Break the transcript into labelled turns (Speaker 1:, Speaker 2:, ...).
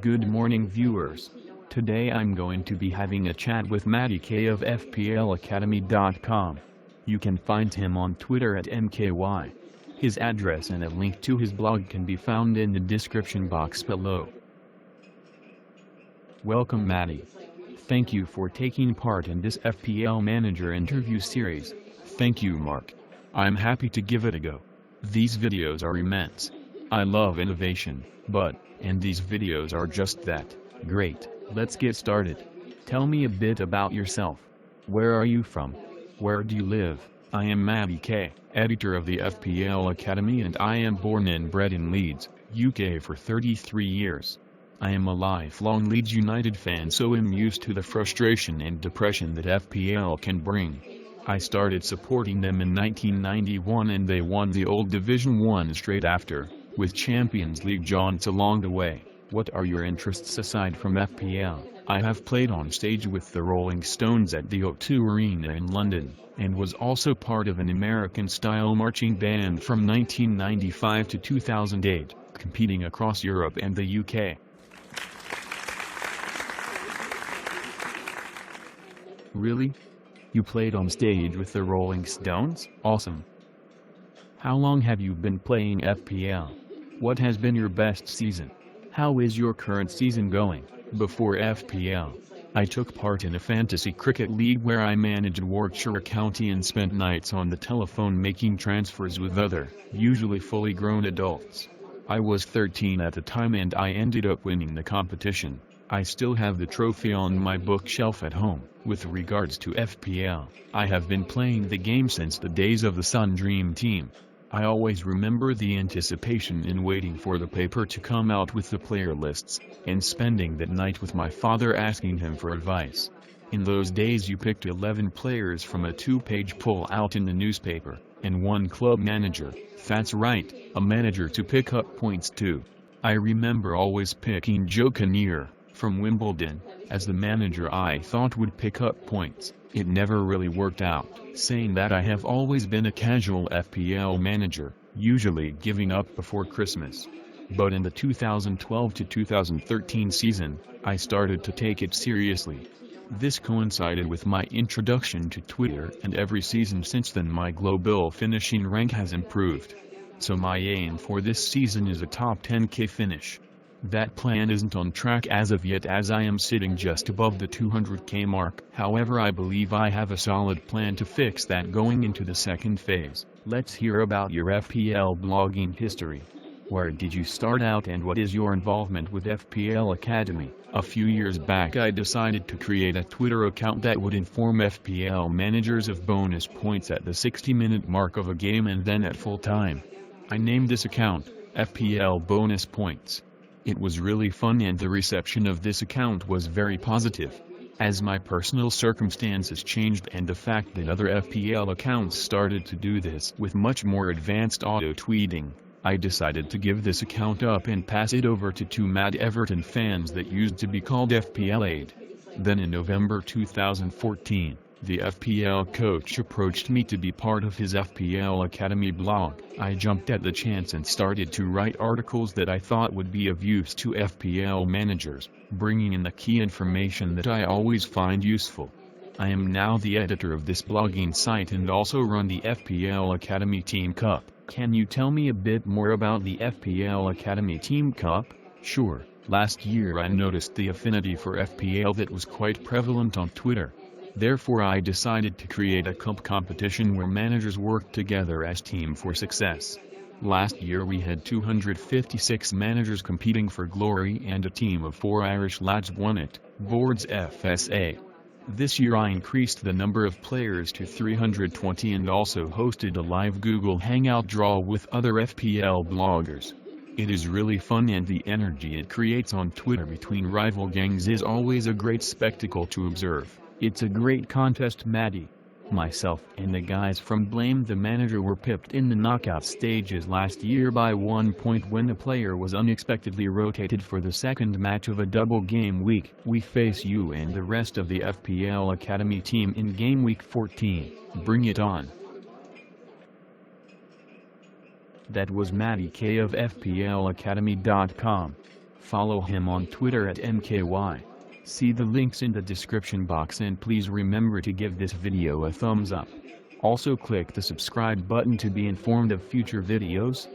Speaker 1: Good morning viewers. Today I'm going to be having a chat with Matty Kaye of FPLacademy.com. You can find him on Twitter at MKY. His address and a link to his blog can be found in the description box below. Welcome Matty. Thank you for taking part in this FPL Manager interview series. Thank you Mark. I'm happy to give it a go. These videos are immense. I love innovation, and these videos are just that. Great, let's get started. Tell me a bit about yourself. Where are you from? Where do you live? I am Matty Kaye, editor of the FPL Academy, and I am born and bred in Leeds, UK for 33 years. I am a lifelong Leeds United fan, so I'm used to the frustration and depression that FPL can bring. I started supporting them in 1991 and they won the old Division 1 straight after, with Champions League jaunts along the way. What are your interests aside from FPL? I have played on stage with the Rolling Stones at the O2 Arena in London, and was also part of an American-style marching band from 1995 to 2008, competing across Europe and the UK. Really? You played on stage with the Rolling Stones? Awesome. How long have you been playing FPL? What has been your best season? How is your current season going? Before FPL, I took part in a fantasy cricket league where I managed Warwickshire County and spent nights on the telephone making transfers with other, usually fully grown adults. I was 13 at the time and I ended up winning the competition. I still have the trophy on my bookshelf at home. With regards to FPL, I have been playing the game since the days of the Sun Dream Team. I always remember the anticipation in waiting for the paper to come out with the player lists, and spending that night with my father asking him for advice. In those days you picked 11 players from a 2-page pull out in the newspaper, and one club manager, that's right, a manager to pick up points too. I remember always picking Joe Kinnear, from Wimbledon, as the manager I thought would pick up points. It never really worked out. Saying that, I have always been a casual FPL manager, usually giving up before Christmas. But in the 2012 to 2013 season, I started to take it seriously. This coincided with my introduction to Twitter, and every season since then my global finishing rank has improved. So my aim for this season is a top 10k finish. That plan isn't on track as of yet, as I am sitting just above the 200k mark. However, I believe I have a solid plan to fix that going into the second phase. Let's hear about your FPL blogging history. Where did you start out and what is your involvement with FPL Academy? A few years back I decided to create a Twitter account that would inform FPL managers of bonus points at the 60-minute mark of a game and then at full time. I named this account FPL Bonus Points. It was really fun and the reception of this account was very positive. As my personal circumstances changed and the fact that other FPL accounts started to do this with much more advanced auto-tweeting, I decided to give this account up and pass it over to two mad Everton fans that used to be called FPL Aid. Then in November 2014, the FPL coach approached me to be part of his FPL Academy blog. I jumped at the chance and started to write articles that I thought would be of use to FPL managers, bringing in the key information that I always find useful. I am now the editor of this blogging site and also run the FPL Academy Team Cup. Can you tell me a bit more about the FPL Academy Team Cup? Sure. Last year I noticed the affinity for FPL that was quite prevalent on Twitter. Therefore I decided to create a cup competition where managers work together as team for success. Last year we had 256 managers competing for glory and a team of 4 Irish lads won it, Boards FSA. This year I increased the number of players to 320 and also hosted a live Google Hangout draw with other FPL bloggers. It is really fun and the energy it creates on Twitter between rival gangs is always a great spectacle to observe. It's a great contest Matty. Myself and the guys from Blame the Manager were pipped in the knockout stages last year by 1 point when a player was unexpectedly rotated for the second match of a double game week. We face you and the rest of the FPL Academy team in game week 14. Bring it on. That was Matty Kaye of FPLacademy.com. Follow him on Twitter at MKY. See the links in the description box, and please remember to give this video a thumbs up. Also click the subscribe button to be informed of future videos.